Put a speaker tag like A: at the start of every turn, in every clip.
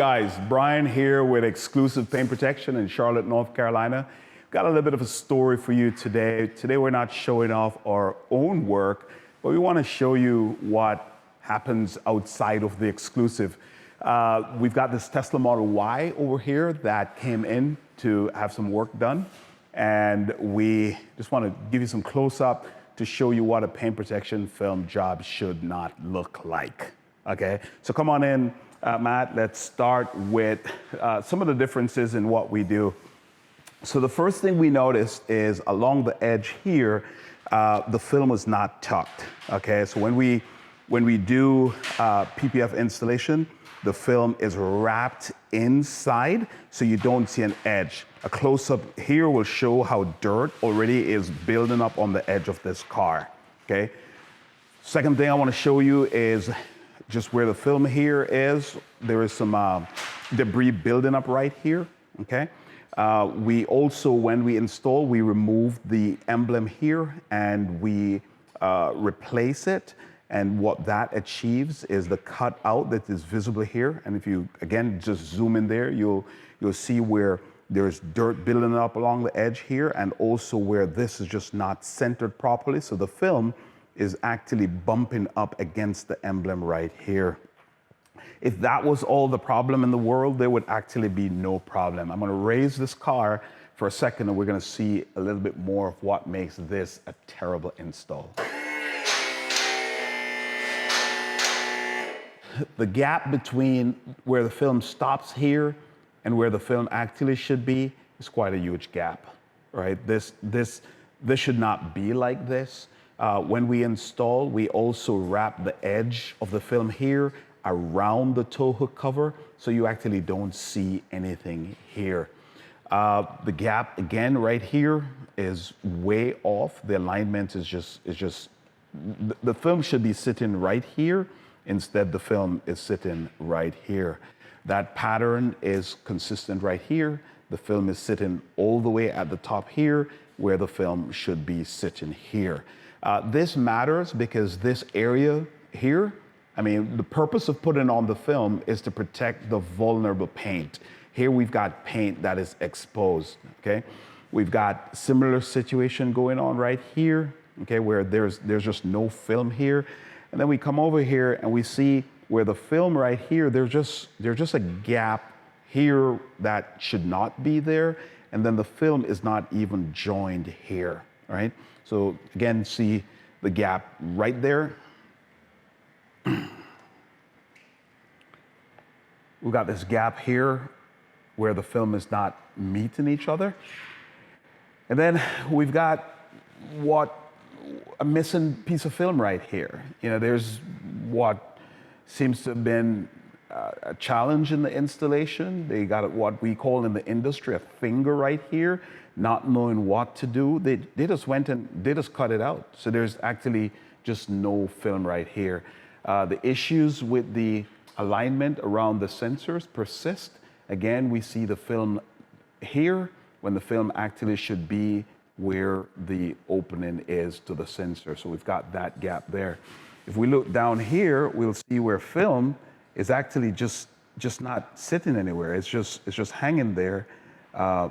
A: guys, Brian here with Exclusive Paint Protection in Charlotte, North Carolina. Got a little bit of a story for you today. Today we're not showing off our own work, but we want to show you what happens outside of the Exclusive. We've got this Tesla Model Y over here that came in to have some work done, and we just want to give you some close-up to show you what a paint protection film job should not look like. Okay, so come on in. Matt, let's start with some of the differences in what we do. So the first thing we noticed is along the edge here, the film is not tucked. Okay, so when we do PPF installation, the film is wrapped inside, so you don't see an edge. A close-up here will show how dirt already is building up on the edge of this car. Okay. Second thing I want to show you is just where the film here is. There is some debris building up right here, okay? We also, when we install, we remove the emblem here and we replace it. And what that achieves is the cutout that is visible here. And if you, again, just zoom in there, you'll see where there's dirt building up along the edge here, and also where this is just not centered properly. So the film is actually bumping up against the emblem right here. If that was all the problem in the world, there would actually be no problem. I'm gonna raise this car for a second and we're gonna see a little bit more of what makes this a terrible install. The gap between where the film stops here and where the film actually should be is quite a huge gap, right? This should not be like this. When we install, we also wrap the edge of the film here around the tow hook cover, so you actually don't see anything here. The gap, again, right here is way off. The alignment is just, the film should be sitting right here. Instead, the film is sitting right here. That pattern is consistent right here. The film is sitting all the way at the top here, where the film should be sitting here. This matters because this area here, I mean, the purpose of putting on the film is to protect the vulnerable paint. Here we've got paint that is exposed, okay? We've got similar situation going on right here, okay, where there's just no film here. And then we come over here and we see where the film right here, there's just a gap here that should not be there. And then the film is not even joined here, right? So again, see the gap right there. We've got this gap here where the film is not meeting each other. And then we've got a missing piece of film right here. You know, there's what seems to have been a challenge in the installation. They got what we call in the industry a finger right here, not knowing what to do. They just went and they just cut it out. So there's actually just no film right here. The issues with the alignment around the sensors persist. Again, we see the film here when the film actually should be where the opening is to the sensor. So we've got that gap there. If we look down here, we'll see where film is actually just not sitting anywhere. It's just hanging there,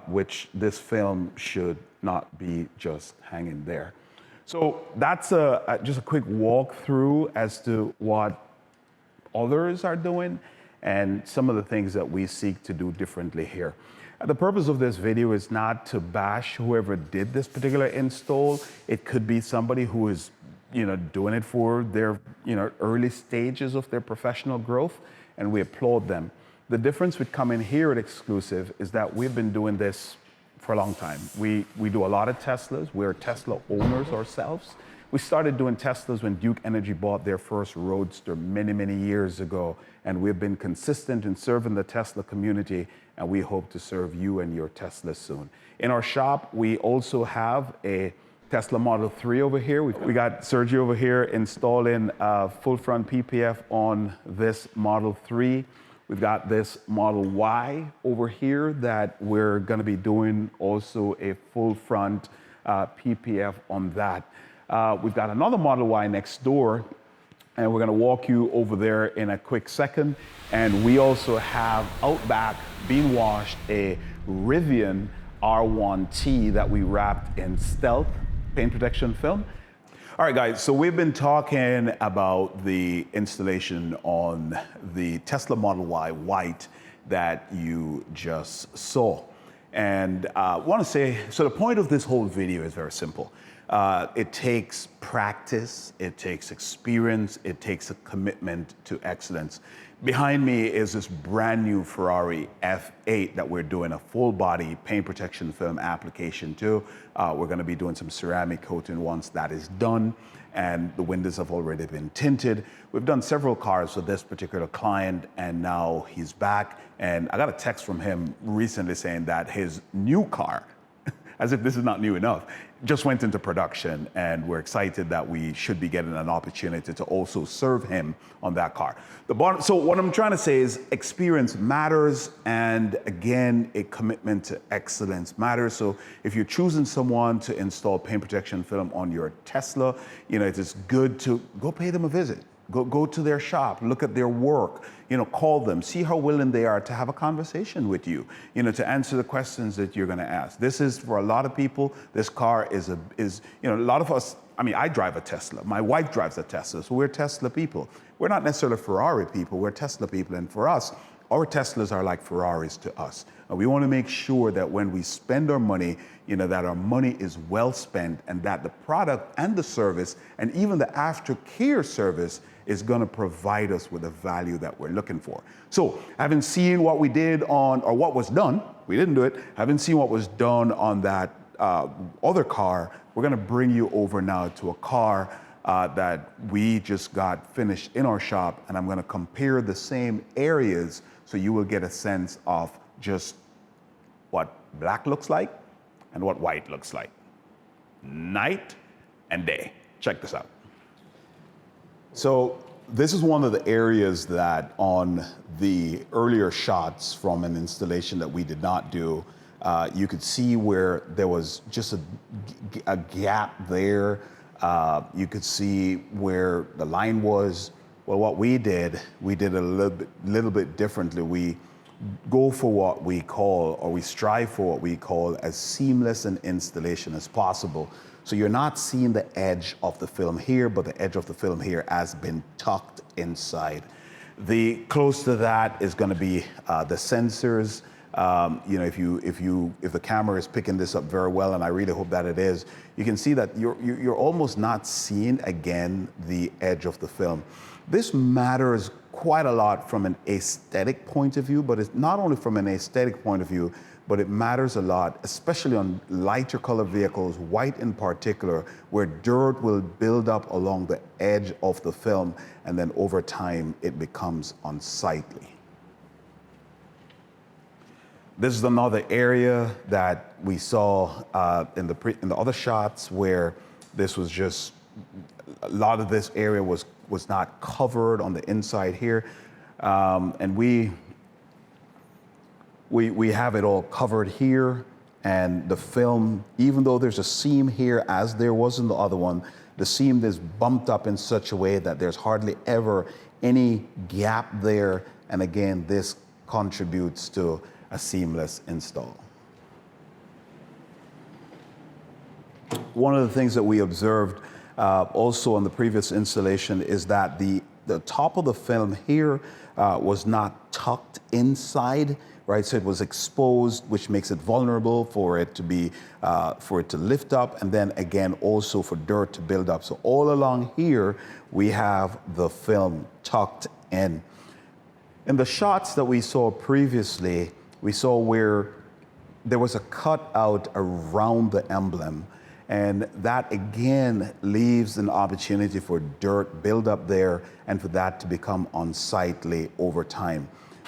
A: which this film should not be just hanging there. So that's just a quick walkthrough as to what others are doing and some of the things that we seek to do differently here. The purpose of this video is not to bash whoever did this particular install. It could be somebody who is, doing it for their, early stages of their professional growth, and we applaud them. The difference with coming here at Exclusive is that we've been doing this for a long time. We do a lot of Teslas. We're Tesla owners ourselves. We started doing Teslas when Duke Energy bought their first Roadster many, many years ago. And we've been consistent in serving the Tesla community, and we hope to serve you and your Tesla soon. In our shop, we also have a Tesla Model 3 over here. We got Sergio over here installing full front PPF on this Model 3. We've got this Model Y over here that we're gonna be doing also a full front PPF on that. We've got another Model Y next door and we're going to walk you over there in a quick second. And we also have out back, being washed, a Rivian R1T that we wrapped in stealth paint protection film. All right, guys, so we've been talking about the installation on the Tesla Model Y White that you just saw. And I want to say, so the point of this whole video is very simple. It takes practice, it takes experience, it takes a commitment to excellence. Behind me is this brand new Ferrari F8 that we're doing a full body paint protection film application to. We're going to be doing some ceramic coating once that is done, and the windows have already been tinted. We've done several cars with this particular client, and now he's back. And I got a text from him recently saying that his new car, as if this is not new enough, just went into production, and we're excited that we should be getting an opportunity to also serve him on that car. So what I'm trying to say is experience matters, and again, a commitment to excellence matters. So if you're choosing someone to install paint protection film on your Tesla, it is good to go pay them a visit. Go to their shop, look at their work, call them, see how willing they are to have a conversation with you, to answer the questions that you're going to ask. This is, for a lot of people, this car is a lot of us, I drive a Tesla. My wife drives a Tesla, so we're Tesla people. We're not necessarily Ferrari people, we're Tesla people. And for us, our Teslas are like Ferraris to us. And we want to make sure that when we spend our money, that our money is well spent, and that the product and the service and even the aftercare service is going to provide us with the value that we're looking for. So having seen what we did on, or what was done, we didn't do it, having seen what was done on that other car, we're going to bring you over now to a car that we just got finished in our shop, and I'm going to compare the same areas so you will get a sense of just what black looks like and what white looks like. Night and day. Check this out. So this is one of the areas that on the earlier shots from an installation that we did not do, you could see where there was just a gap there. You could see where the line was. Well, what we did a little bit differently. We go for what we call, or we strive for what we call, as seamless an installation as possible. So you're not seeing the edge of the film here, but the edge of the film here has been tucked inside. The close to that is going to be the sensors. If the camera is picking this up very well, and I really hope that it is, you can see that you're almost not seeing again the edge of the film. This matters quite a lot from an aesthetic point of view, but it's not only from an aesthetic point of view, but it matters a lot, especially on lighter color vehicles, white in particular, where dirt will build up along the edge of the film, and then over time it becomes unsightly. This is another area that we saw in the other shots, where this was just, a lot of this area was not covered on the inside here, and we have it all covered here, and the film, even though there's a seam here as there was in the other one, the seam is bumped up in such a way that there's hardly ever any gap there, and again, this contributes to a seamless install. One of the things that we observed also on the previous installation is that the top of the film here was not tucked inside, right? So it was exposed, which makes it vulnerable for it to lift up, and then again also for dirt to build up. So all along here we have the film tucked in. In the shots that we saw previously, we saw where there was a cutout around the emblem, and that again leaves an opportunity for dirt buildup there, and for that to become unsightly over time.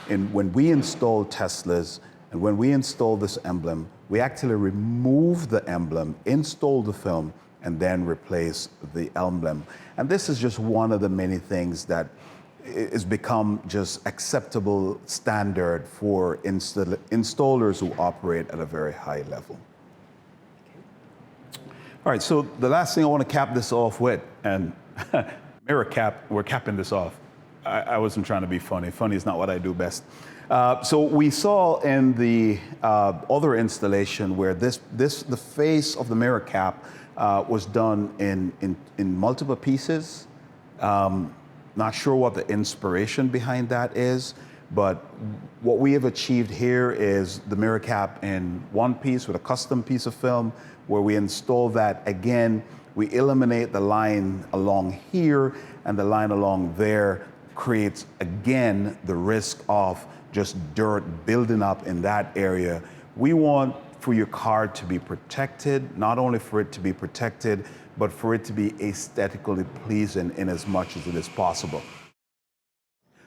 A: And when we install Teslas, and when we install this emblem, we actually remove the emblem, install the film, and then replace the emblem. And this is just one of the many things that is become just acceptable standard for installers who operate at a very high level. All right, so the last thing I want to cap this off with, and Mirror cap, we're capping this off. I wasn't trying to be funny. Funny is not what I do best. So we saw in the other installation where the face of the mirror cap was done in multiple pieces. Not sure what the inspiration behind that is, but what we have achieved here is the mirror cap in one piece with a custom piece of film where we install that again. We eliminate the line along here, and the line along there creates, again, the risk of just dirt building up in that area. We want for your car to be protected, not only for it to be protected, but for it to be aesthetically pleasing in as much as it is possible.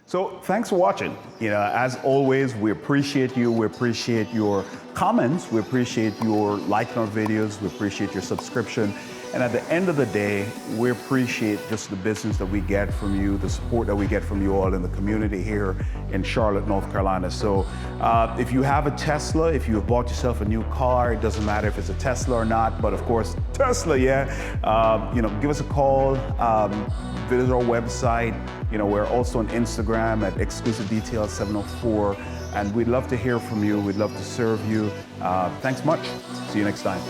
A: So thanks for watching. As always, we appreciate you. We appreciate your comments. We appreciate your liking our videos. We appreciate your subscription. And at the end of the day, we appreciate just the business that we get from you, the support that we get from you all in the community here in Charlotte, North Carolina. So if you have a Tesla, if you have bought yourself a new car, it doesn't matter if it's a Tesla or not, but of course, Tesla, yeah. Give us a call, visit our website. We're also on Instagram at Exclusive Details 704, and we'd love to hear from you. We'd love to serve you. Thanks much. See you next time.